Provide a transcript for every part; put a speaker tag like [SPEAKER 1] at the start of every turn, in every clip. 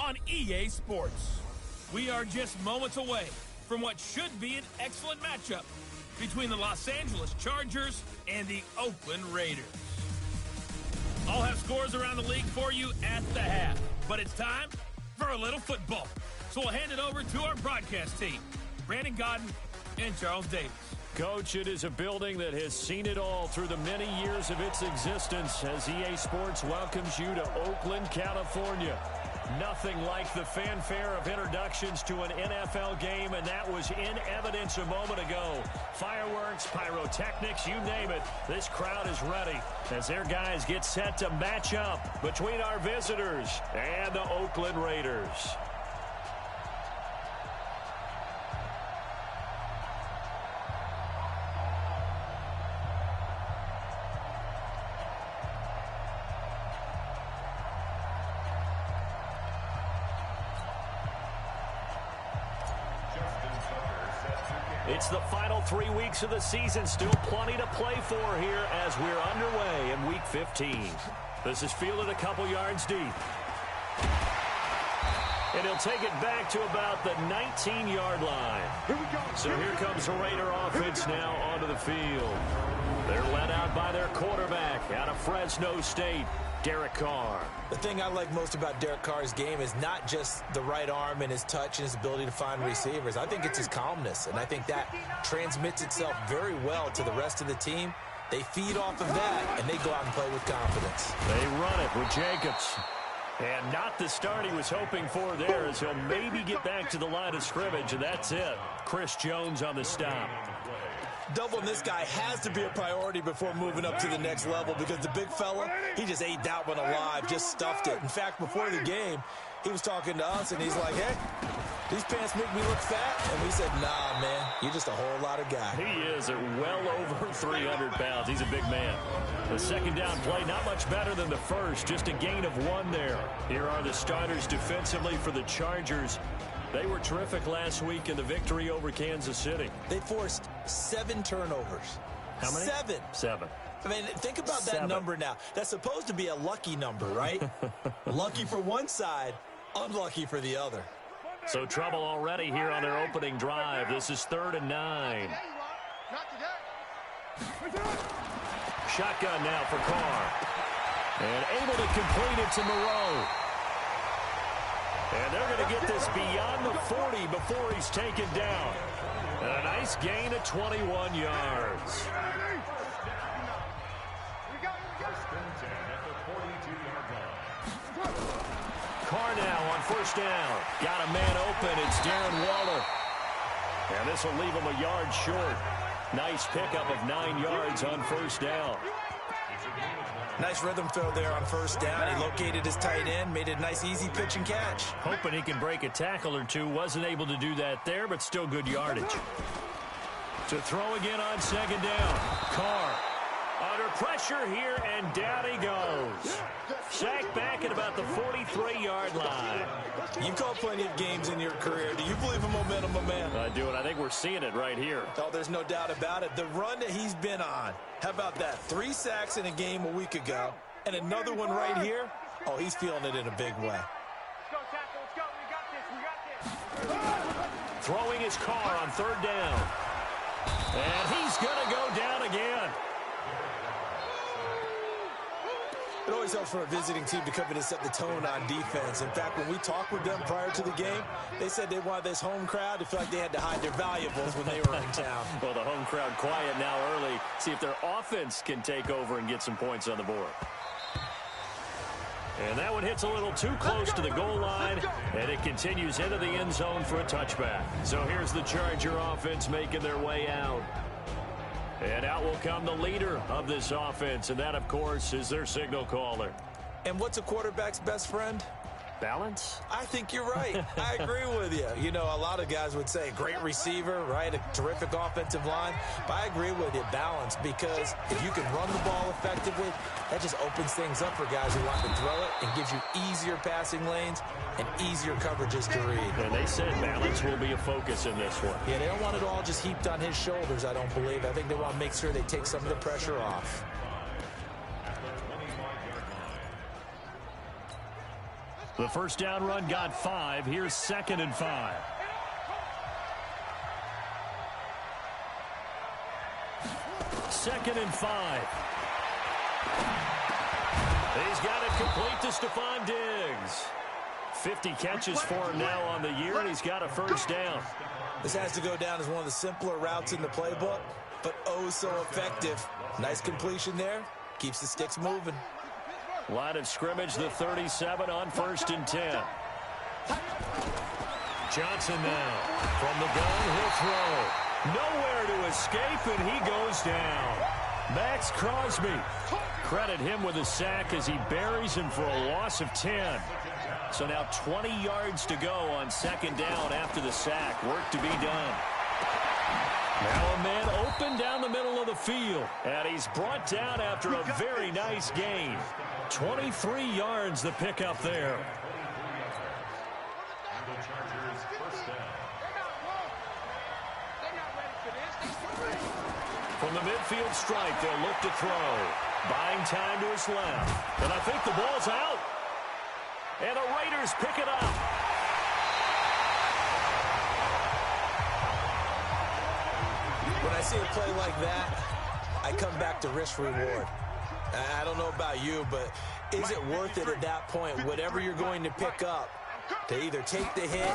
[SPEAKER 1] on EA Sports. We are just moments away from what should be an excellent matchup between the Los Angeles Chargers and the Oakland Raiders. I'll have scores around the league for you at the half, but it's time for a little football. So we'll hand it over to our broadcast team, Brandon Godden and Charles Davis.
[SPEAKER 2] Coach, it is a building that has seen it all through the many years of its existence as EA Sports welcomes you to Oakland, California. Nothing like the fanfare of introductions to an NFL game, and that was in evidence a moment ago. Fireworks, pyrotechnics, you name it. This crowd is ready as their guys get set to match up between our visitors and the Oakland Raiders. It's the final 3 weeks of the season. Still plenty to play for here as we're underway in Week 15. This is fielded a couple yards deep. And he'll take it back to about the 19-yard line. So here comes the Raider offense now onto the field. They're led out by their quarterback out of Fresno State, Derek Carr.
[SPEAKER 3] The thing I like most about Derek Carr's game is not just the right arm and his touch and his ability to find receivers. I think it's his calmness, and I think that transmits itself very well to the rest of the team. They feed off of that, and they go out and play with confidence.
[SPEAKER 2] They run it with Jacobs. And not the start he was hoping for there, as he'll maybe get back to the line of scrimmage, and that's it. Chris Jones on the stop.
[SPEAKER 3] Doubling this guy has to be a priority before moving up to the next level, because the big fella, he just ate that one alive, just stuffed it. In fact, before the game, he was talking to us, and he's like, hey, these pants make me look fat. And we said, nah, man, you're just a whole lot of guy.
[SPEAKER 2] He is at well over 300 pounds. He's a big man. The second down play, not much better than the first, just a gain of 1 there. Here are the starters defensively for the Chargers. They were terrific last week in the victory over Kansas City.
[SPEAKER 3] They forced 7 turnovers.
[SPEAKER 2] How many?
[SPEAKER 3] 7.
[SPEAKER 2] 7.
[SPEAKER 3] I mean, think about that number now. That's supposed to be a lucky number, right? Lucky for one side, unlucky for the other.
[SPEAKER 2] So trouble already here on their opening drive. This is 3rd and 9. Shotgun now for Carr. And able to complete it to Moreau. And they're going to get this beyond the 40 before he's taken down. And a nice gain of 21 yards. Carr now on 1st down. Got a man open. It's Darren Waller. And this will leave him a yard short. Nice pickup of 9 yards on 1st down.
[SPEAKER 3] Nice rhythm throw there on 1st down. He located his tight end, made a nice easy pitch and catch.
[SPEAKER 2] Hoping he can break a tackle or two. Wasn't able to do that there, but still good yardage. To throw again on 2nd down. Carr under pressure here, and down he goes. Sacked back at about the 43-yard line.
[SPEAKER 3] You've called plenty of games in your career. Do you believe in momentum, my man?
[SPEAKER 2] I do, and I think we're seeing it right here.
[SPEAKER 3] Oh, there's no doubt about it. The run that he's been on. How about that? 3 sacks in a game a week ago, and another one right here. Oh, he's feeling it in a big way.
[SPEAKER 4] Let's go, tackle. Let's go. We got this. We got this.
[SPEAKER 2] Throwing his Carr on 3rd down. And he's going to go down again.
[SPEAKER 3] It always helps for a visiting team to come in and set the tone on defense. In fact, when we talked with them prior to the game, they said they wanted this home crowd to feel like they had to hide their valuables when they were in town.
[SPEAKER 2] Well, the home crowd quiet now early. See if their offense can take over and get some points on the board. And that one hits a little too close to the goal line, and it continues into the end zone for a touchback. So here's the Charger offense making their way out. And out will come the leader of this offense, and that, of course, is their signal caller.
[SPEAKER 3] And what's a quarterback's best friend?
[SPEAKER 2] Balance?
[SPEAKER 3] I think you're right. I agree with you. You know, a lot of guys would say great receiver, right? A terrific offensive line. But I agree with you, balance, because if you can run the ball effectively, that just opens things up for guys who want to throw it and gives you easier passing lanes and easier coverages to read.
[SPEAKER 2] And they said balance will be a focus in this one.
[SPEAKER 3] Yeah, they don't want it all just heaped on his shoulders, I don't believe. I think they want to make sure they take some of the pressure off.
[SPEAKER 2] The first down run got 5. Here's 2nd and 5. Second and 5. He's got it complete to Stephon Diggs. 50 catches for him now on the year, and he's got a first down.
[SPEAKER 3] This has to go down as one of the simpler routes in the playbook, but oh so effective. Nice completion there. Keeps the sticks moving.
[SPEAKER 2] Line of scrimmage, the 37 on 1st and 10. Johnson now. From the gun, he'll throw. Nowhere to escape, and he goes down. Max Crosby. Credit him with a sack as he buries him for a loss of 10. So now 20 yards to go on 2nd down after the sack. Work to be done. Now a man open down the middle of the field. And he's brought down after a very nice gain. 23 yards the pickup there. From the midfield strike, they'll look to throw. Buying time to his left. And I think the ball's out. And the Raiders pick it up.
[SPEAKER 3] When I see a play like that, I come back to risk reward. I don't know about you, but is it worth it at that point, whatever you're going to pick up, to either take the hit,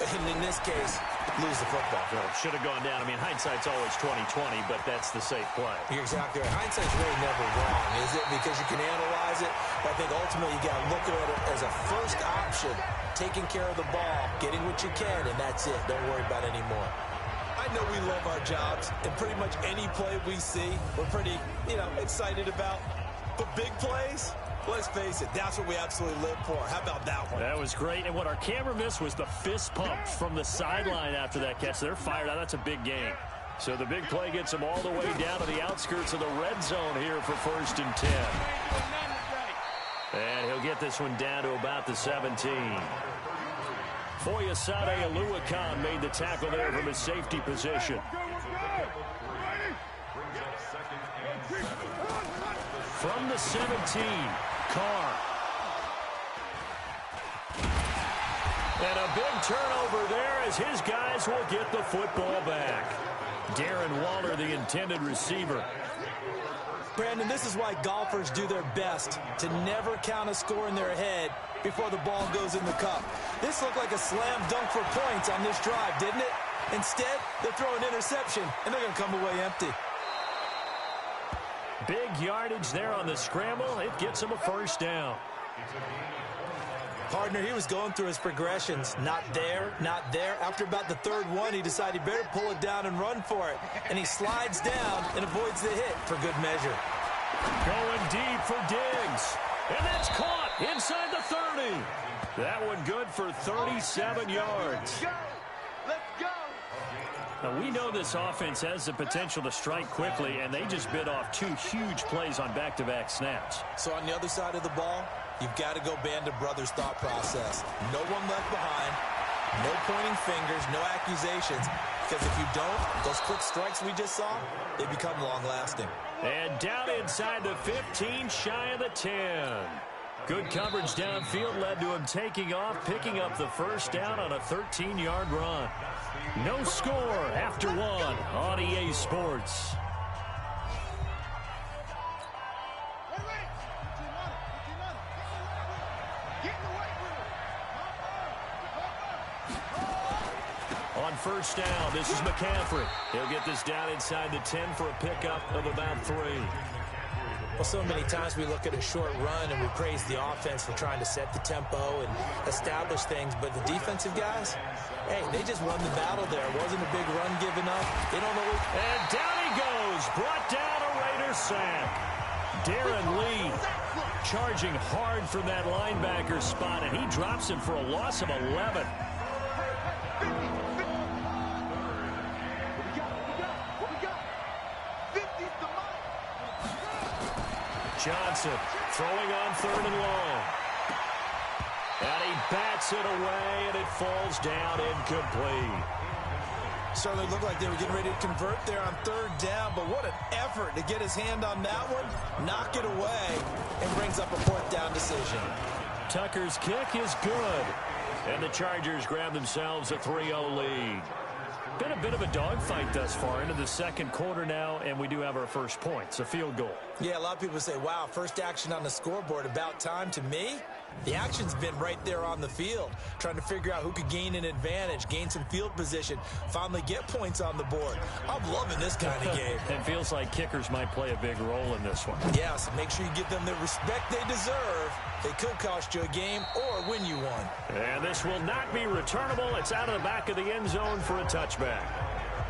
[SPEAKER 3] and in this case, lose the football?
[SPEAKER 2] Well, should have gone down. I mean, hindsight's always 20/20, but that's the safe play.
[SPEAKER 3] You're exactly right. Hindsight's really never wrong, is it? Because you can analyze it, but I think ultimately you got to look at it as a first option, taking care of the ball, getting what you can, and that's it. Don't worry about it anymore. I know we love our jobs, and pretty much any play we see, we're pretty, excited about. But big plays, let's face it, that's what we absolutely live for. How about that one?
[SPEAKER 2] That was great, and what our camera missed was the fist pump from the sideline after that catch. They're fired out. That's a big game. So the big play gets them all the way down to the outskirts of the red zone here for 1st and 10. And he'll get this one down to about the 17. Foyesade Oluwakan made the tackle there from his safety position. From the 17, Carr. And a big turnover there as his guys will get the football back. Darren Waller, the intended receiver.
[SPEAKER 3] Brandon, this is why golfers do their best to never count a score in their head before the ball goes in the cup. This looked like a slam dunk for points on this drive, didn't it? Instead, they throw an interception, and they're going to come away empty.
[SPEAKER 2] Big yardage there on the scramble. It gets him a first down.
[SPEAKER 3] Partner, he was going through his progressions. Not there, not there. After about the 3rd one, he decided he better pull it down and run for it. And he slides down and avoids the hit for good measure.
[SPEAKER 2] Going deep for Diggs. And that's caught inside the 30. That one good for 37 yards.
[SPEAKER 4] Let's go.
[SPEAKER 2] Now, we know this offense has the potential to strike quickly, and they just bit off 2 huge plays on back-to-back snaps.
[SPEAKER 3] So on the other side of the ball, you've got to go band of brothers thought process. No one left behind, no pointing fingers, no accusations. Because if you don't, those quick strikes we just saw, they become long-lasting.
[SPEAKER 2] And down inside the 15, shy of the 10. Good coverage downfield led to him taking off, picking up the first down on a 13-yard run. No score after 1 on EA Sports. On first down, this is McCaffrey. He'll get this down inside the 10 for a pickup of about 3.
[SPEAKER 3] Well, so many times we look at a short run and we praise the offense for trying to set the tempo and establish things, but the defensive guys, hey, they just won the battle there. It wasn't a big run given up. They don't know.
[SPEAKER 2] And down he goes. Brought down a Raider sack. Darren Lee charging hard from that linebacker spot, and he drops him for a loss of 11. Johnson throwing on 3rd and long. And he bats it away, and it falls down incomplete.
[SPEAKER 3] Certainly looked like they were getting ready to convert there on 3rd down, but what an effort to get his hand on that one, knock it away, and brings up a 4th down decision.
[SPEAKER 2] Tucker's kick is good. And the Chargers grab themselves a 3-0 lead. Been a bit of a dogfight thus far into the second quarter now, and we do have our first points, a field goal.
[SPEAKER 3] Yeah, a lot of people say, wow, first action on the scoreboard, about time. To me, the action's been right there on the field, trying to figure out who could gain an advantage, gain some field position, finally get points on the board. I'm loving this kind of game.
[SPEAKER 2] It feels like kickers might play a big role in this one.
[SPEAKER 3] Yes, make sure you give them the respect they deserve. They could cost you a game or win you one.
[SPEAKER 2] And this will not be returnable. It's out of the back of the end zone for a touchback.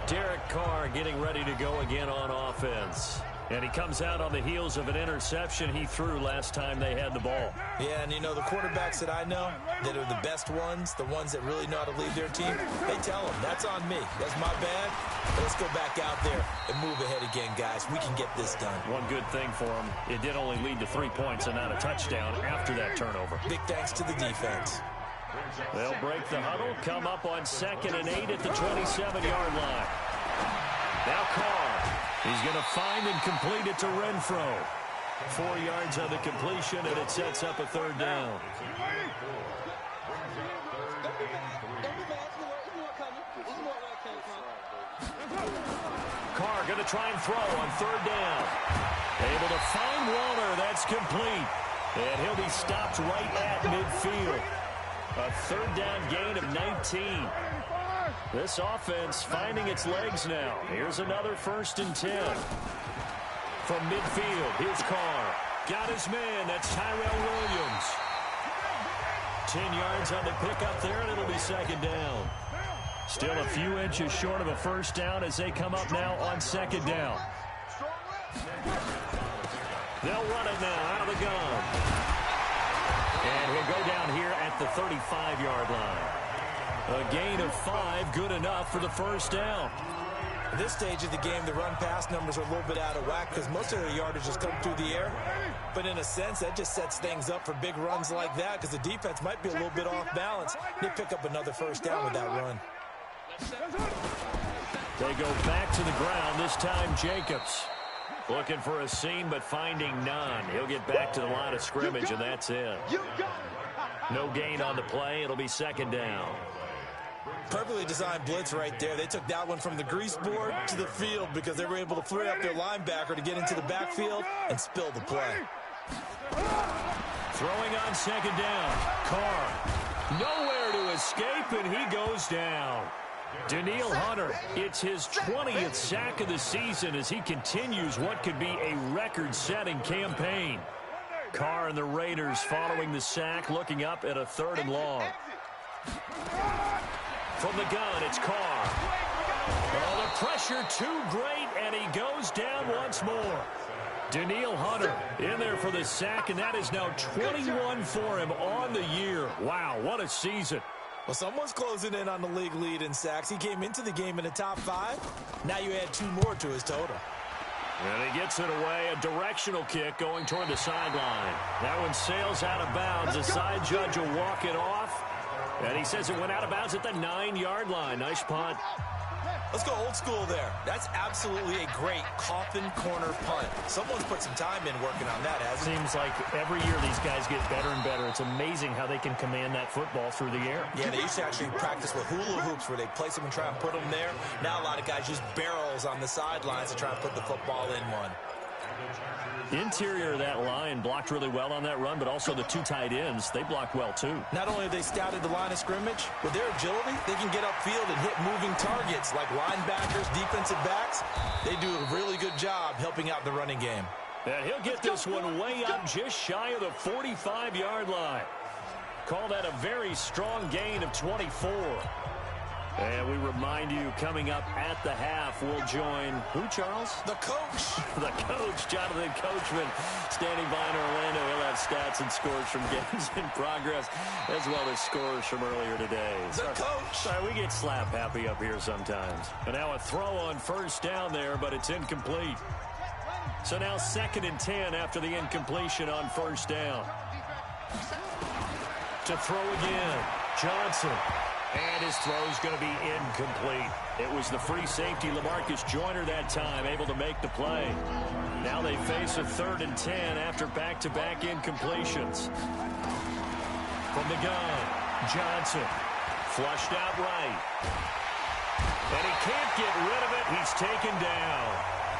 [SPEAKER 2] Derek Carr getting ready to go again on offense. And he comes out on the heels of an interception he threw last time they had the ball.
[SPEAKER 3] Yeah, and you know, the quarterbacks that I know that are the best ones, the ones that really know how to lead their team, they tell them, that's on me. That's my bad. Let's go back out there and move ahead again, guys. We can get this done.
[SPEAKER 2] One good thing for him, it did only lead to 3 points and not a touchdown after that turnover.
[SPEAKER 3] Big thanks to the defense.
[SPEAKER 2] They'll break the huddle, come up on 2nd and 8 at the 27-yard line. Now Carr. He's going to find and complete it to Renfro. 4 yards on the completion, and it sets up a 3rd down. Carr going to try and throw on 3rd down. Able to find Waller. That's complete. And he'll be stopped right at midfield. A 3rd down gain of 19. This offense finding its legs now. Here's another 1st and 10. From midfield, here's Carr. Got his man. That's Tyrell Williams. 10 yards on the pickup there, and it'll be 2nd down. Still a few inches short of a 1st down as they come up now on 2nd down. They'll run it now out of the gun. And he'll go down here at the 35-yard line. A gain of 5, good enough for the 1st down.
[SPEAKER 3] At this stage of the game, the run-pass numbers are a little bit out of whack because most of the yardage has come through the air. But in a sense, that just sets things up for big runs like that because the defense might be a little bit off balance. They pick up another 1st down with that run.
[SPEAKER 2] They go back to the ground, this time Jacobs. Looking for a seam, but finding none. He'll get back to the line of scrimmage, and that's it. No gain on the play. It'll be 2nd down.
[SPEAKER 3] Perfectly designed blitz right there. They took that one from the grease board to the field because they were able to free up their linebacker to get into the backfield and spill the play.
[SPEAKER 2] Throwing on 2nd down. Carr nowhere to escape, and he goes down. Daniil Hunter, it's his 20th sack of the season as he continues what could be a record-setting campaign. Carr and the Raiders following the sack, looking up at a 3rd and long. From the gun, it's Carr. Oh, the pressure too great, and he goes down once more. Daniil Hunter in there for the sack, and that is now 21 for him on the year. Wow, what a season.
[SPEAKER 3] Well, someone's closing in on the league lead in sacks. He came into the game in the top 5. Now you add 2 more to his total.
[SPEAKER 2] And he gets it away, a directional kick going toward the sideline. That one sails out of bounds. The side judge will walk it off. And he says it went out of bounds at the 9-yard line. Nice punt.
[SPEAKER 3] Let's go old school there. That's absolutely a great coffin corner punt. Someone's put some time in working on that, hasn't it?
[SPEAKER 2] Seems like every year these guys get better and better. It's amazing how they can command that football through the air.
[SPEAKER 3] Yeah, they used to actually practice with hula hoops where they place them and try and put them there. Now a lot of guys use barrels on the sidelines to try and put the football in one.
[SPEAKER 2] Interior of that line blocked really well on that run, but also the 2 tight ends, they blocked well too.
[SPEAKER 3] Not only have they scouted the line of scrimmage, with their agility, they can get upfield and hit moving targets like linebackers, defensive backs. They do a really good job helping out the running game.
[SPEAKER 2] And he'll get this one way up just shy of the 45-yard line. Call that a very strong gain of 24. And we remind you, coming up at the half, we'll join who, Charles?
[SPEAKER 3] The coach.
[SPEAKER 2] The coach, Jonathan Coachman, standing by in Orlando. He'll have stats and scores from games in progress, as well as scores from earlier today.
[SPEAKER 3] The coach.
[SPEAKER 2] Sorry, we get slap happy up here sometimes. And now a throw on 1st down there, but it's incomplete. So now 2nd and 10 after the incompletion on 1st down. To throw again, Johnson. And his throw is going to be incomplete. It was the free safety, LaMarcus Joyner, that time, able to make the play. Now they face a 3rd and 10 after back-to-back incompletions. From the gun, Johnson. Flushed out right. And he can't get rid of it. He's taken down.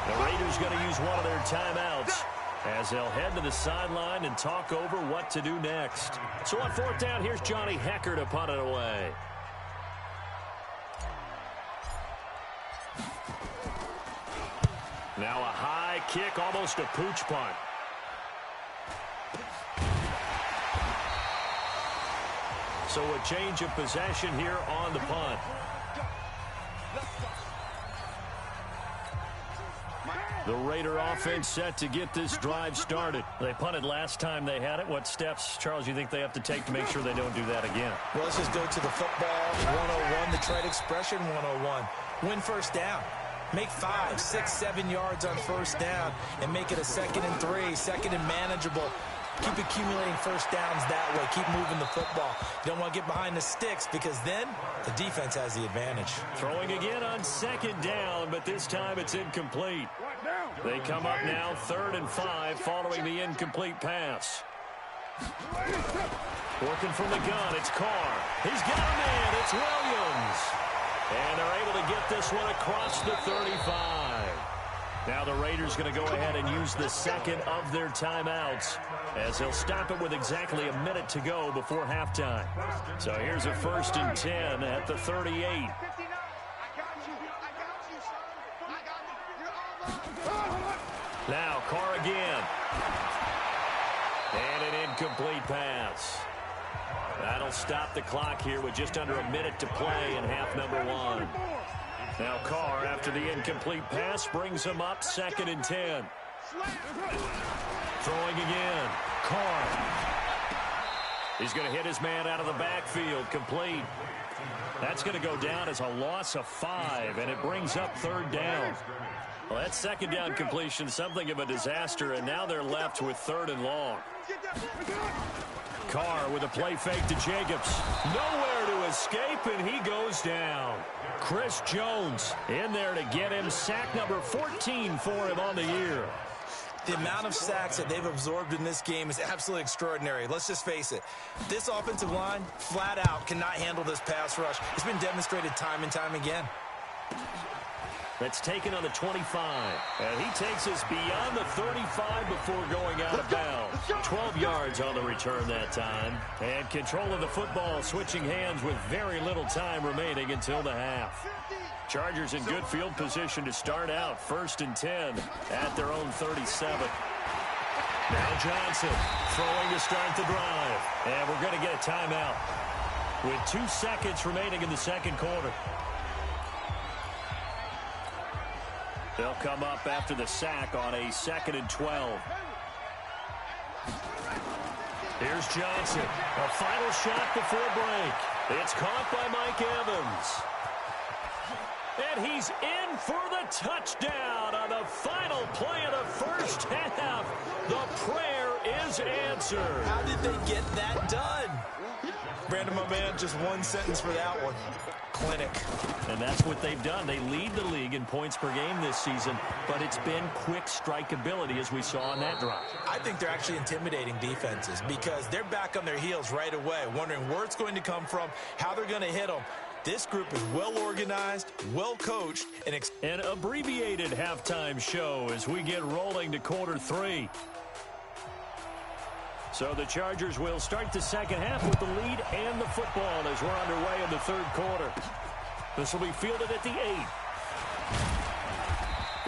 [SPEAKER 2] The Raiders going to use one of their timeouts as they'll head to the sideline and talk over what to do next. So on fourth down, here's Johnny Hecker to punt it away. Now a high kick, almost a pooch punt. So a change of possession here on the punt. The Raider offense set to get this drive started. They punted last time they had it. What steps, Charles, you think they have to take to make sure they don't do that again?
[SPEAKER 3] Well, let's just go to the football 101, the trade expression 101. Win first down. Make 5, 6, 7 yards on first down and make it a 2nd and 3, 2nd and manageable. Keep accumulating first downs that way. Keep moving the football. You don't want to get behind the sticks because then the defense has the advantage.
[SPEAKER 2] Throwing again on 2nd down, but this time it's incomplete. They come up now 3rd and 5 following the incomplete pass. Working from the gun, it's Carr. He's got a man, it's Williams. And they're able to get this one across the 35. Now the Raiders going to go ahead and use the second of their timeouts as they'll stop it with exactly a minute to go before halftime. So here's a 1st and 10 at the 38. Now Carr again. And an incomplete pass. That'll stop the clock here with just under a minute to play in half number 1. Now Carr, after the incomplete pass, brings him up 2nd and 10. Throwing again. Carr. He's going to hit his man out of the backfield. Complete. That's going to go down as a loss of 5, and it brings up 3rd down. Well, that 2nd down completion, something of a disaster, and now they're left with 3rd and long. Carr with a play fake to Jacobs. Nowhere to escape, and he goes down. Chris Jones in there to get him. Sack number 14 for him on the year.
[SPEAKER 3] The amount of sacks that they've absorbed in this game is absolutely extraordinary. Let's just face it. This offensive line, flat out, cannot handle this pass rush. It's been demonstrated time and time again.
[SPEAKER 2] That's taken on the 25. And he takes us beyond the 35 before going out of bounds. 12 yards on the return that time. And control of the football switching hands with very little time remaining until the half. Chargers in good field position to start out. 1st and 10 at their own 37. Now Johnson throwing to start the drive. And we're going to get a timeout with 2 seconds remaining in the 2nd quarter. They'll come up after the sack on a 2nd and 12. Here's Johnson. A final shot before break. It's caught by Mike Evans. And he's in for the touchdown on the final play of the first half. The prayer is answered.
[SPEAKER 3] How did they get that done? Brandon, my man, just one sentence for that one. Clinic.
[SPEAKER 2] And that's what they've done. They lead the league in points per game this season, but it's been quick strikeability as we saw on that drive.
[SPEAKER 3] I think they're actually intimidating defenses because they're back on their heels right away, wondering where it's going to come from, how they're going to hit them. This group is well organized, well coached, and
[SPEAKER 2] an abbreviated halftime show as we get rolling to quarter 3. So the Chargers will start the second half with the lead and the football as we're underway in the 3rd quarter. This will be fielded at the 8.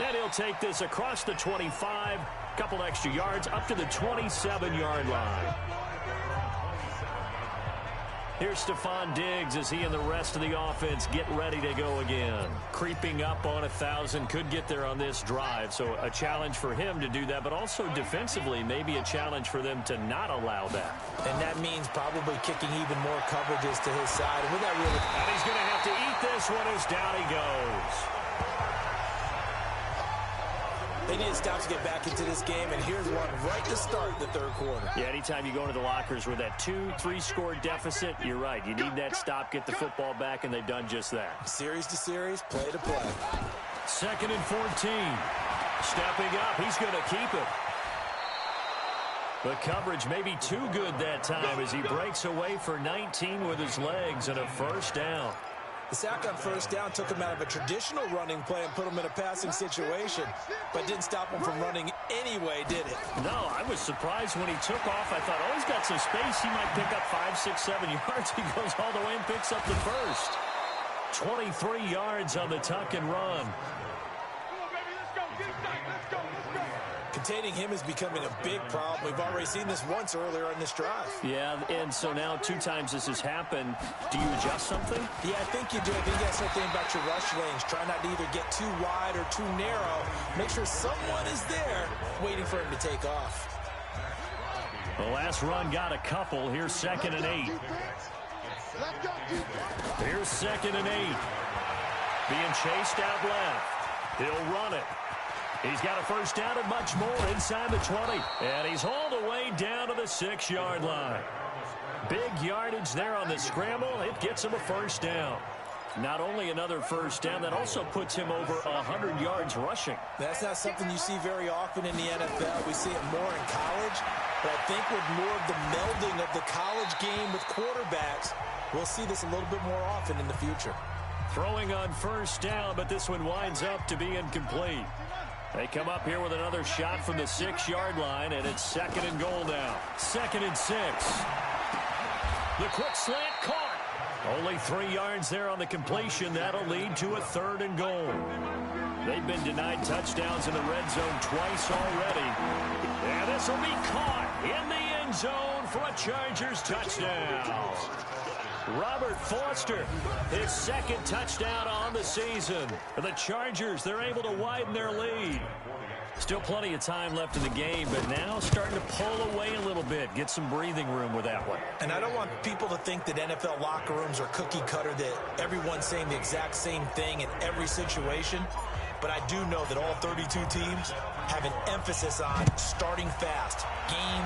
[SPEAKER 2] And he'll take this across the 25, couple extra yards up to the 27-yard line. Here's Stephon Diggs as he and the rest of the offense get ready to go again. Creeping up on 1,000, could get there on this drive. So a challenge for him to do that, but also defensively, maybe a challenge for them to not allow that.
[SPEAKER 3] And that means probably kicking even more coverages to his side. And,
[SPEAKER 2] and he's going to have to eat this one as down he goes.
[SPEAKER 3] They need to stop to get back into this game, and here's one right to start the 3rd quarter.
[SPEAKER 2] Yeah, anytime you go into the lockers with that 2-3 score deficit, you're right. You need that stop, get the football back, and they've done just that.
[SPEAKER 3] Series to series, play to play.
[SPEAKER 2] 2nd and 14. Stepping up, he's going to keep it. The coverage may be too good that time as he breaks away for 19 with his legs and a first down.
[SPEAKER 3] The sack on first down took him out of a traditional running play and put him in a passing situation, but didn't stop him from running anyway, did it?
[SPEAKER 2] No, I was surprised when he took off. I thought, oh, he's got some space. He might pick up 5, 6, 7 yards. He goes all the way and picks up the first. 23 yards on the tuck and run.
[SPEAKER 3] Containing him is becoming a big problem. We've already seen this once earlier in this drive.
[SPEAKER 2] Yeah, and so now 2 times this has happened. Do you adjust something?
[SPEAKER 3] Yeah, I think you do. I think you got to start thinking about your rush lanes. Try not to either get too wide or too narrow. Make sure someone is there waiting for him to take off.
[SPEAKER 2] The last run got a couple. Here's 2nd and 8. Here's 2nd and 8. Being chased out left. He'll run it. He's got a first down and much more inside the 20. And he's hauled away down to the 6-yard line. Big yardage there on the scramble. It gets him a first down. Not only another first down, that also puts him over 100 yards rushing.
[SPEAKER 3] That's not something you see very often in the NFL. We see it more in college. But I think with more of the melding of the college game with quarterbacks, we'll see this a little bit more often in the future.
[SPEAKER 2] Throwing on first down, but this one winds up to be incomplete. They come up here with another shot from the 6-yard line, and it's 2nd and goal now. 2nd and 6. The quick slant caught. Only 3 yards there on the completion. That'll lead to a 3rd and goal. They've been denied touchdowns in the red zone twice already. And this will be caught in the end zone for a Chargers touchdown. Robert Foster, his 2nd touchdown on the season. For the Chargers, they're able to widen their lead. Still plenty of time left in the game, but now starting to pull away a little bit. Get some breathing room with that one.
[SPEAKER 3] And I don't want people to think that NFL locker rooms are cookie cutter, that everyone's saying the exact same thing in every situation. But I do know that all 32 teams have an emphasis on starting fast. Game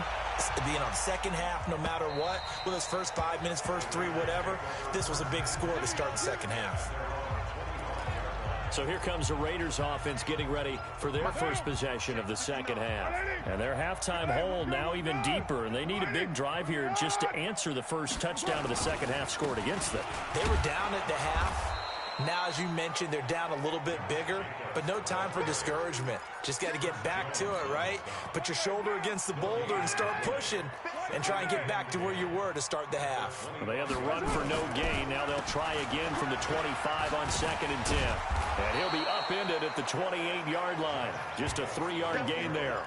[SPEAKER 3] being on second half no matter what. With those first 5 minutes, first 3, whatever. This was a big score to start the second half.
[SPEAKER 2] So here comes the Raiders offense getting ready for their first possession of the second half. And their halftime hole now even deeper, and they need a big drive here just to answer the first touchdown of the second half scored against them.
[SPEAKER 3] They were down at the half. Now, as you mentioned, they're down a little bit bigger, but no time for discouragement. Just got to get back to it, right? Put your shoulder against the boulder and start pushing and try and get back to where you were to start the half.
[SPEAKER 2] Well, they had the run for no gain. Now they'll try again from the 25 on 2nd and 10. And he'll be upended at the 28-yard line. Just a 3-yard gain there.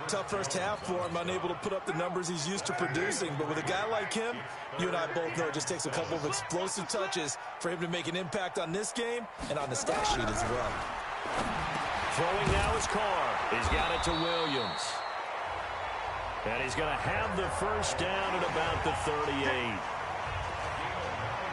[SPEAKER 3] Tough first half for him, unable to put up the numbers he's used to producing. But with a guy like him, you and I both know it just takes a couple of explosive touches for him to make an impact on this game and on the stat sheet as well.
[SPEAKER 2] Throwing now is Carr. He's got it to Williams. And he's going to have the first down at about the 38.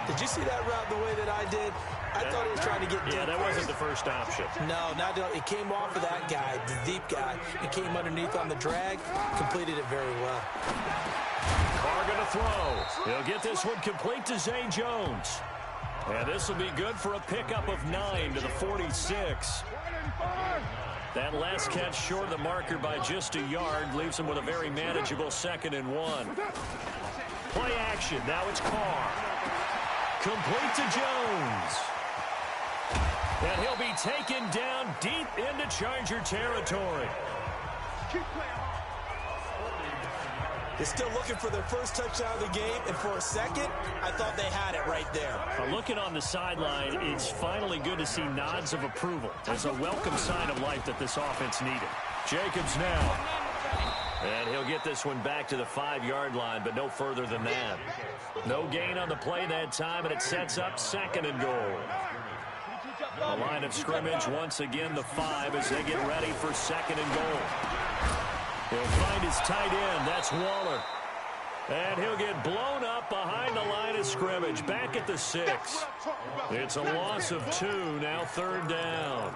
[SPEAKER 3] Did you see that route the way that I did? I thought he was trying to get deep.
[SPEAKER 2] Yeah, that wasn't the first option.
[SPEAKER 3] No, it came off of that guy, the deep guy. It came underneath on the drag, completed it very well.
[SPEAKER 2] Carr going to throw. He'll get this one complete to Zay Jones. And this will be good for a pickup of 9 to the 46. That last catch short of the marker by just a yard leaves him with a very manageable 2nd and 1. Play action. Now it's Carr. Complete to Jones. And he'll be taken down deep into Charger territory.
[SPEAKER 3] They're still looking for their first touchdown of the game, and for a second, I thought they had it right there.
[SPEAKER 2] Looking on the sideline, it's finally good to see nods of approval. It's a welcome sign of life that this offense needed. Jacobs now. And he'll get this one back to the 5-yard line, but no further than that. No gain on the play that time, and it sets up 2nd and goal. The line of scrimmage, once again, the 5 as they get ready for 2nd and goal. He'll find his tight end. That's Waller. And he'll get blown up behind the line of scrimmage. Back at the 6. It's a loss of 2. Now 3rd down.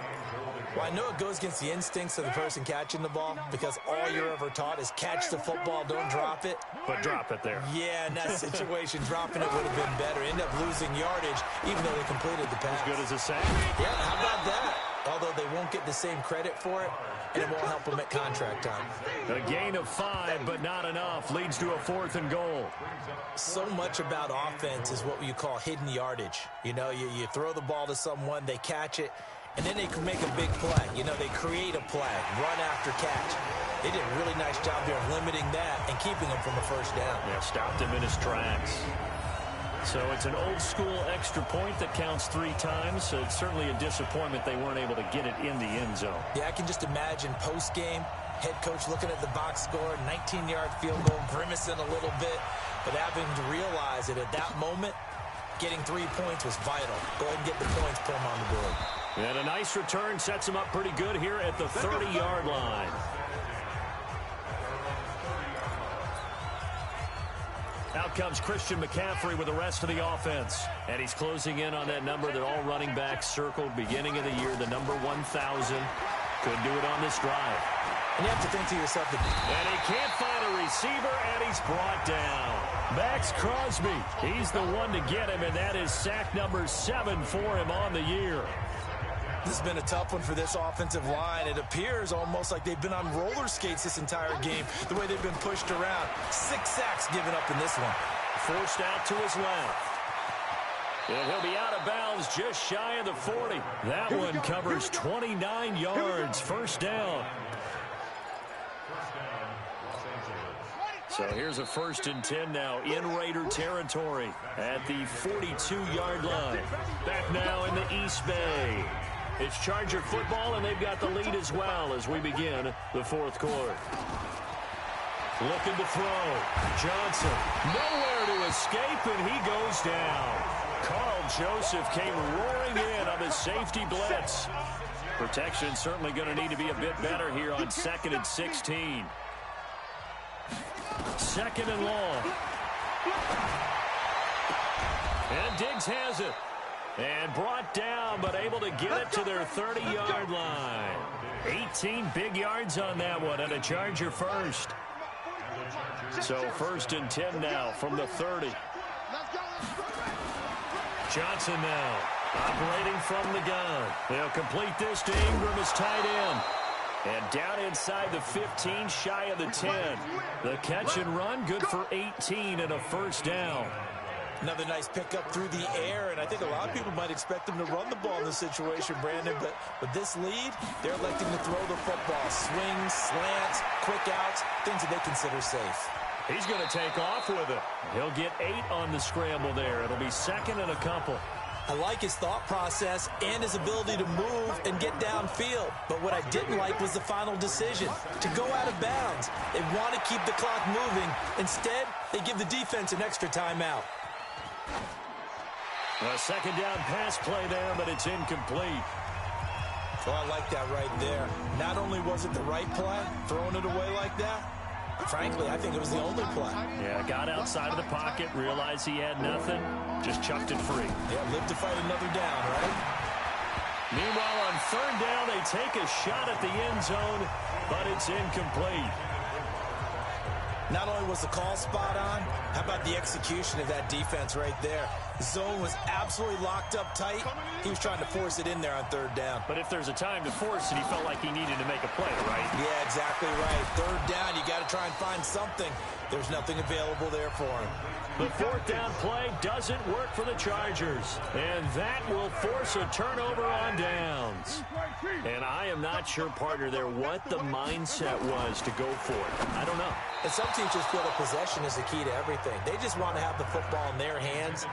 [SPEAKER 3] Well, I know it goes against the instincts of the person catching the ball because all you're ever taught is catch the football, don't drop it.
[SPEAKER 2] But drop it there.
[SPEAKER 3] Yeah, in that situation, dropping it would have been better. End up losing yardage, even though they completed the pass.
[SPEAKER 2] As good as a sack.
[SPEAKER 3] Yeah, how about that? although they won't get the same credit for it, and it won't help them at contract time.
[SPEAKER 2] A gain of 5, but not enough. Leads to a 4th and goal.
[SPEAKER 3] So much about offense is what you call hidden yardage. You know, you throw the ball to someone, they catch it, and then they can make a big play. You know, they create a play, run after catch. They did a really nice job there of limiting that and keeping him from a first down.
[SPEAKER 2] Yeah, stopped him in his tracks. So it's an old-school extra point that counts 3 times. So it's certainly a disappointment they weren't able to get it in the end zone.
[SPEAKER 3] Yeah, I can just imagine post-game, head coach looking at the box score, 19-yard field goal, grimacing a little bit, but having to realize that at that moment, getting 3 points was vital. Go ahead and get the points, put them on the board.
[SPEAKER 2] And a nice return sets him up pretty good here at the 30-yard line. Out comes Christian McCaffrey with the rest of the offense. And he's closing in on that number that all running backs circled beginning of the year, the number 1,000. Could do it on this drive.
[SPEAKER 3] And you have to think to yourself,
[SPEAKER 2] and he can't find a receiver, and he's brought down. Max Crosby, he's the one to get him, and that is sack number 7 for him on the year.
[SPEAKER 3] This has been a tough one for this offensive line. It appears almost like they've been on roller skates this entire game, the way they've been pushed around. 6 sacks given up in this one.
[SPEAKER 2] Forced out to his left. And he'll be out of bounds just shy of the 40. That one covers 29 yards, first down. So here's a 1st and 10 now in Raider territory at the 42-yard line. Back now in the East Bay. It's Charger football, and they've got the lead as well as we begin the 4th quarter. Looking to throw. Johnson, nowhere to escape, and he goes down. Carl Joseph came roaring in on the safety blitz. Protection certainly going to need to be a bit better here on 2nd and 16. 2nd and long. And Diggs has it. And brought down, but able to get it to their 30-yard line. 18 big yards on that one, and a Charger first. So 1st and 10 now from the 30. Johnson now operating from the gun. They'll complete this to Ingram as tight end. And down inside the 15, shy of the 10. The catch and run, good for 18 and a first down.
[SPEAKER 3] Another nice pickup through the air, and I think a lot of people might expect them to run the ball in this situation, Brandon, but with this lead, they're electing to throw the football. Swings, slants, quick outs, things that they consider safe.
[SPEAKER 2] He's going to take off with it. He'll get 8 on the scramble there. It'll be 2nd and a couple.
[SPEAKER 3] I like his thought process and his ability to move and get downfield. But what I didn't like was the final decision, to go out of bounds. They want to keep the clock moving. Instead, they give the defense an extra timeout.
[SPEAKER 2] A 2nd down pass play there, but it's incomplete.
[SPEAKER 3] Well, I like that right there. Not only was it the right play, throwing it away like that, frankly, I think it was the only play.
[SPEAKER 2] Yeah, got outside of the pocket, realized he had nothing, just chucked it free.
[SPEAKER 3] Yeah, live to fight another down, right?
[SPEAKER 2] Meanwhile, on 3rd down, they take a shot at the end zone, but it's incomplete.
[SPEAKER 3] Not only was the call spot on, how about the execution of that defense right there? The zone was absolutely locked up tight. He was trying to force it in there on 3rd down.
[SPEAKER 2] But if there's a time to force it, he felt like he needed to make a play, right?
[SPEAKER 3] Yeah, exactly right. 3rd down, you got to try and find something. There's nothing available there for him.
[SPEAKER 2] The 4th down play doesn't work for the Chargers, and that will force a turnover on downs. And I am not sure, partner, there what the mindset was to go for it. I don't know.
[SPEAKER 3] And some teams just feel that possession is the key to everything. They just want to have the football in their hands.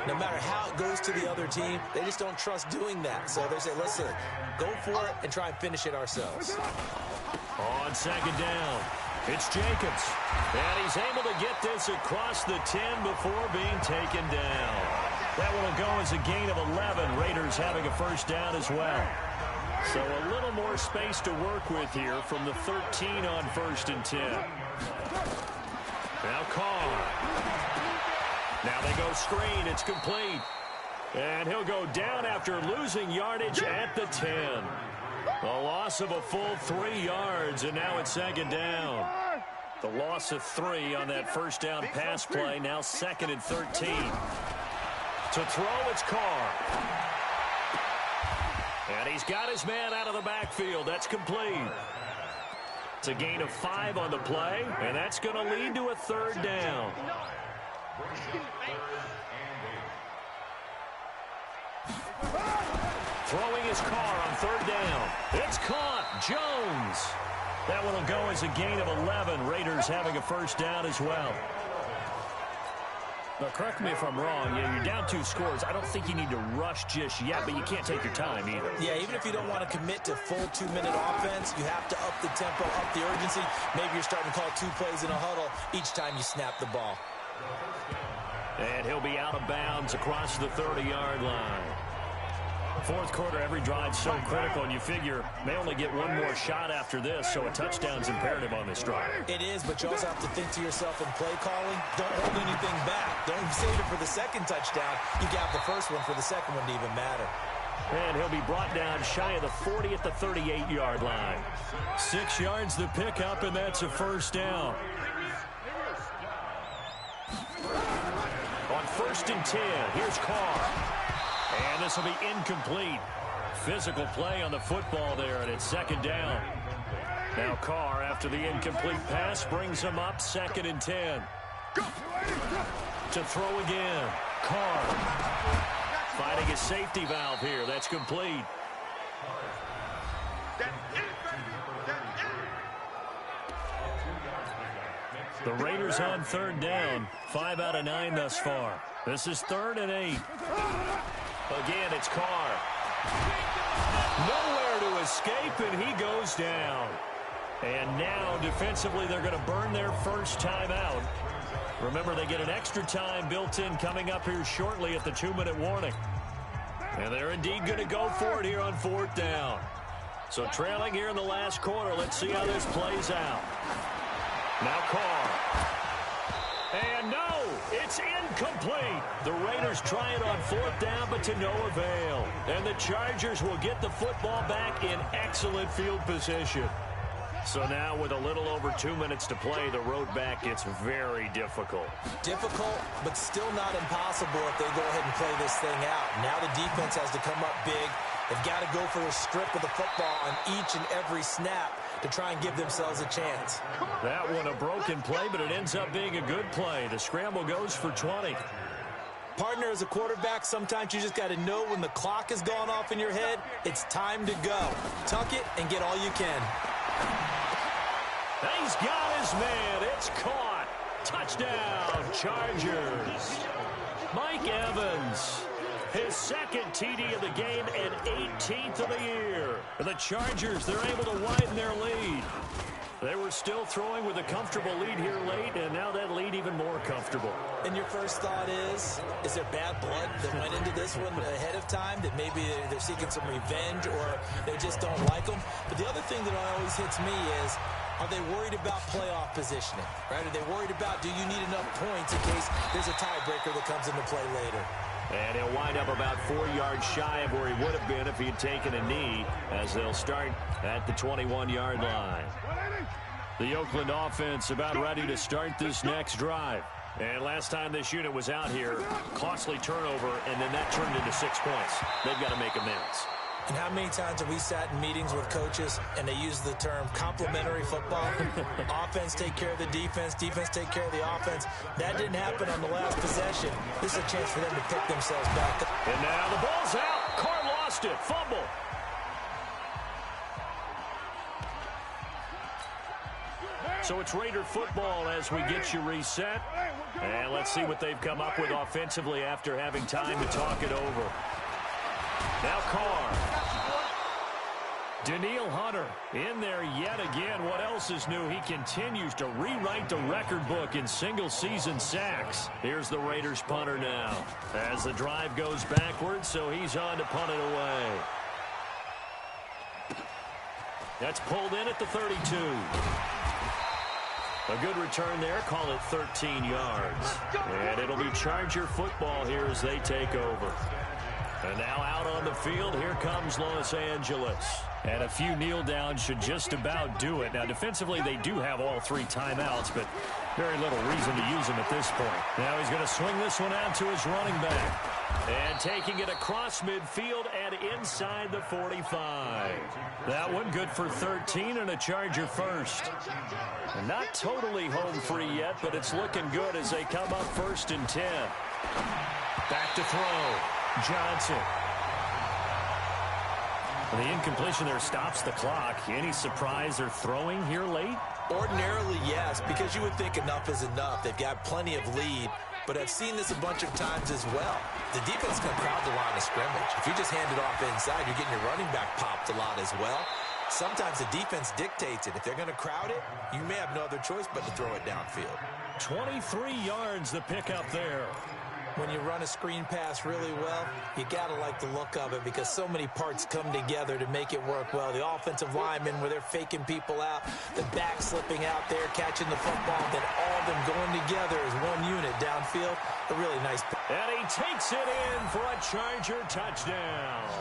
[SPEAKER 3] No matter how it goes to the other team, they just don't trust doing that. So they say, listen, go for it and try and finish it ourselves.
[SPEAKER 2] On 2nd down, it's Jacobs. And he's able to get this across the 10 before being taken down. That one will go as a gain of 11. Raiders having a first down as well. So a little more space to work with here from the 13 on 1st and 10. Now Carr. Now they go screen. It's complete. And he'll go down after losing yardage at the 10. A loss of a full 3 yards, and now it's 2nd down. The loss of 3 on that first down pass play, now 2nd and 13. To throw, it's Carr. And he's got his man out of the backfield. That's complete. It's a gain of 5 on the play, and that's going to lead to a 3rd down. Throwing his car on 3rd down. It's caught. Jones. That one will go as a gain of 11. Raiders having a 1st down as well. Now, correct me if I'm wrong. You're down 2 scores. I don't think you need to rush just yet, but you can't take your time either.
[SPEAKER 3] Yeah, even if you don't want to commit to full 2-minute offense, you have to up the tempo, up the urgency. Maybe you're starting to call 2 plays in a huddle each time you snap the ball.
[SPEAKER 2] And he'll be out of bounds across the 30-yard line. 4th quarter, every drive's so critical, and you figure they only get one more shot after this, so a touchdown's imperative on this drive.
[SPEAKER 3] It is, but you also have to think to yourself in play calling, don't hold anything back. Don't save it for the 2nd touchdown. You got the 1st one for the 2nd one to even matter.
[SPEAKER 2] And he'll be brought down shy of the 40 at the 38-yard line. 6 yards the pickup, and that's a 1st down. On 1st and 10, here's Carr. And this will be incomplete. Physical play on the football there, and it's 2nd down. Now Carr, after the incomplete pass, brings him up 2nd and 10. To throw again. Carr finding a safety valve here. That's complete. The Raiders on 3rd down. 5 out of 9 thus far. This is 3rd and 8. Again, it's Carr. Nowhere to escape, and he goes down. And now, defensively, they're going to burn their 1st timeout. Remember, they get an extra time built in coming up here shortly at the 2-minute warning. And they're indeed going to go for it here on 4th down. So trailing here in the last quarter, let's see how this plays out. Now Carr. And no, it's incomplete. The Raiders try it on 4th down, but to no avail. And the Chargers will get the football back in excellent field position. So now with a little over 2 minutes to play, the road back gets very difficult.
[SPEAKER 3] Difficult, but still not impossible if they go ahead and play this thing out. Now the defense has to come up big. They've got to go for a strip of the football on each and every snap to try and give themselves a chance.
[SPEAKER 2] That one a broken play, but it ends up being a good play. The scramble goes for 20.
[SPEAKER 3] Partner, as a quarterback, sometimes you just got to know when the clock has gone off in your head, it's time to go. Tuck it and get all you can.
[SPEAKER 2] He's got his man. It's caught. Touchdown, Chargers. Mike Evans. His 2nd TD of the game and 18th of the year. The Chargers, they're able to widen their lead. They were still throwing with a comfortable lead here late, and now that lead even more comfortable.
[SPEAKER 3] And your first thought is there bad blood that went into this one ahead of time, that maybe they're seeking some revenge or they just don't like them? But the other thing that always hits me is, are they worried about playoff positioning? Right? Are they worried about, do you need enough points in case there's a tiebreaker that comes into play later?
[SPEAKER 2] And he'll wind up about 4 yards shy of where he would have been if he had taken a knee, as they'll start at the 21-yard line. The Oakland offense about ready to start this next drive. And last time this unit was out here, costly turnover, and then that turned into 6 points. They've got to make amends.
[SPEAKER 3] And how many times have we sat in meetings with coaches and they use the term complementary football? Offense take care of the defense, defense take care of the offense. That didn't happen on the last possession. This is a chance for them to pick themselves back up.
[SPEAKER 2] And now the ball's out. Carr lost it. Fumble. So it's Raider football as we get you reset. And let's see what they've come up with offensively after having time to talk it over. Now Carr. Daniil Hunter in there yet again. What else is new? He continues to rewrite the record book in single-season sacks. Here's the Raiders punter now as the drive goes backwards, so he's on to punt it away. That's pulled in at the 32. A good return there. Call it 13 yards. And it'll be Charger football here as they take over. And now out on the field, here comes Los Angeles. And a few kneel downs should just about do it. Now, defensively, they do have all 3 timeouts, but very little reason to use them at this point. Now he's going to swing this one out to his running back. And And taking it across midfield and inside the 45. That one good for 13 and a Charger first. And not totally home free yet, but it's looking good as they come up 1st and 10. Back to throw. Johnson. The incompletion there stops the clock. Any surprise they're throwing here late?
[SPEAKER 3] Ordinarily, yes, because you would think enough is enough. They've got plenty of lead, but I've seen this a bunch of times as well. The defense can crowd the line of scrimmage. If you just hand it off inside, you're getting your running back popped a lot as well. Sometimes the defense dictates it. If they're going to crowd it, you may have no other choice but to throw it downfield.
[SPEAKER 2] 23 yards the pickup there.
[SPEAKER 3] When you run a screen pass really well, you got to like the look of it because so many parts come together to make it work well. The offensive linemen where they're faking people out, the back slipping out there, catching the football, then all of them going together as one unit downfield. A really nice play.
[SPEAKER 2] And he takes it in for a Charger touchdown.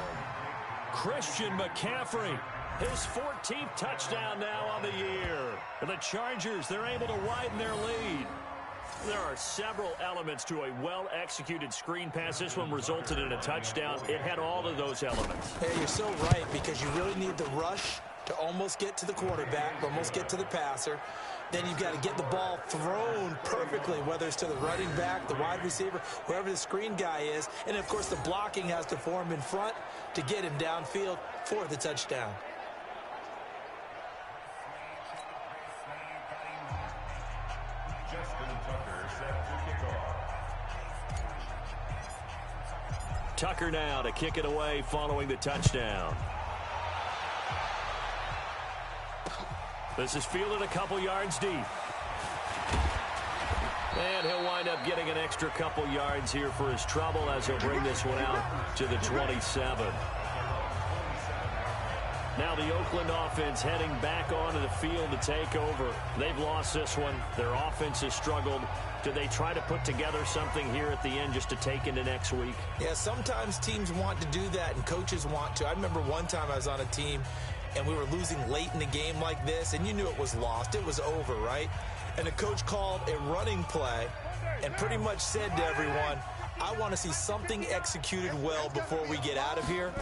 [SPEAKER 2] Christian McCaffrey, his 14th touchdown now on the year. And the Chargers, they're able to widen their lead. There are several elements to a well-executed screen pass. This one resulted in a touchdown. It had all of those elements.
[SPEAKER 3] Hey, you're so right because you really need the rush to almost get to the quarterback, almost get to the passer. Then you've got to get the ball thrown perfectly, whether it's to the running back, the wide receiver, whoever the screen guy is. And, of course, the blocking has to form in front to get him downfield for the touchdown.
[SPEAKER 2] Tucker now to kick it away following the touchdown. This is fielded a couple yards deep. And he'll wind up getting an extra couple yards here for his trouble as he'll bring this one out to the 27. Now the Oakland offense heading back onto the field to take over. They've lost this one. Their offense has struggled. Do they try to put together something here at the end just to take into next week?
[SPEAKER 3] Yeah, sometimes teams want to do that and coaches want to. I remember one time I was on a team and we were losing late in the game like this, and you knew it was lost. It was over, right? And the coach called a running play and pretty much said to everyone, I want to see something executed well before we get out of here.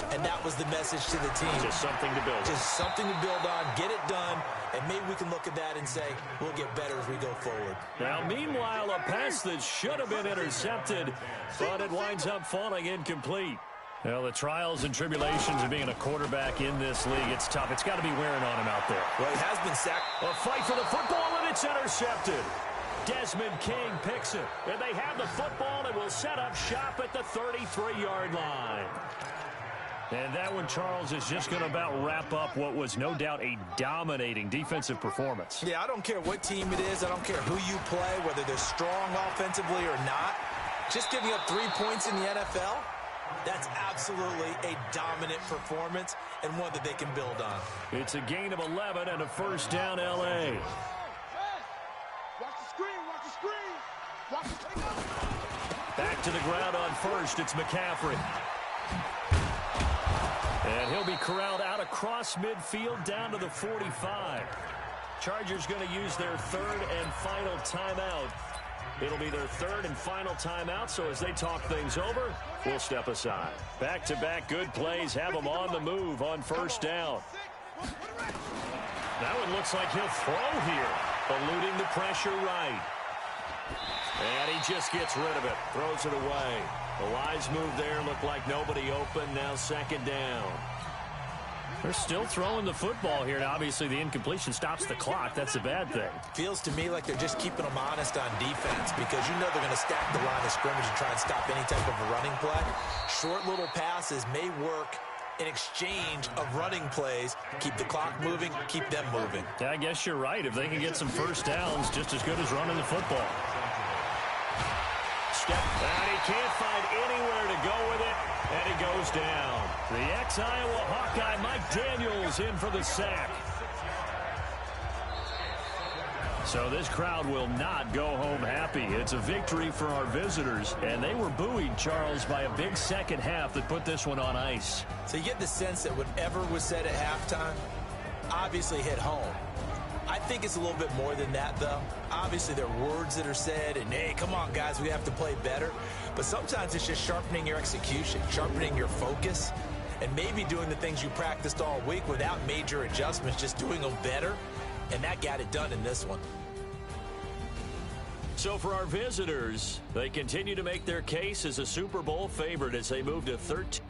[SPEAKER 3] And that was the message to the team.
[SPEAKER 2] Just something to build on.
[SPEAKER 3] Just something to build on, get it done, and maybe we can look at that and say, we'll get better as we go forward.
[SPEAKER 2] Now, meanwhile, a pass that should have been intercepted, but it winds up falling incomplete. Well, the trials and tribulations of being a quarterback in this league, it's tough. It's got to be wearing on him out there.
[SPEAKER 3] Well, he has been sacked.
[SPEAKER 2] A fight for the football, and it's intercepted. Desmond King picks it, and they have the football and will set up shop at the 33-yard line. And that one, Charles, is just going to about wrap up what was no doubt a dominating defensive performance.
[SPEAKER 3] Yeah, I don't care what team it is. I don't care who you play, whether they're strong offensively or not. Just giving up 3 points in the NFL, that's absolutely a dominant performance and one that they can build on.
[SPEAKER 2] It's a gain of 11 and a first down, L.A. Back to the ground on first. It's McCaffrey. And he'll be corralled out across midfield down to the 45. Chargers going to use their third and final timeout. It'll be their third and final timeout, so as they talk things over, we'll step aside. Back-to-back good plays have them on the move on first down. That one looks like he'll throw here, eluding the pressure right. And he just gets rid of it, throws it away. The wise move there, looked like nobody open, now second down. They're still throwing the football here, and obviously the incompletion stops the clock. That's a bad thing.
[SPEAKER 3] Feels to me like they're just keeping them honest on defense because you know they're going to stack the line of scrimmage and try and stop any type of a running play. Short little passes may work in exchange of running plays. Keep the clock moving, keep them moving.
[SPEAKER 2] Yeah, I guess you're right. If they can get some first downs, just as good as running the football. Step, and he can't find anywhere to go with it, and he goes down. The ex-Iowa Hawkeye Mike Daniels in for the sack. So this crowd will not go home happy. It's a victory for our visitors, and they were buoyed, Charles, by a big second half that put this one on ice.
[SPEAKER 3] So you get the sense that whatever was said at halftime obviously hit home. I think it's a little bit more than that, though. Obviously, there are words that are said, and, hey, come on, guys, we have to play better. But sometimes it's just sharpening your execution, sharpening your focus, and maybe doing the things you practiced all week without major adjustments, just doing them better. And that got it done in this one.
[SPEAKER 2] So for our visitors, they continue to make their case as a Super Bowl favorite as they move to 13.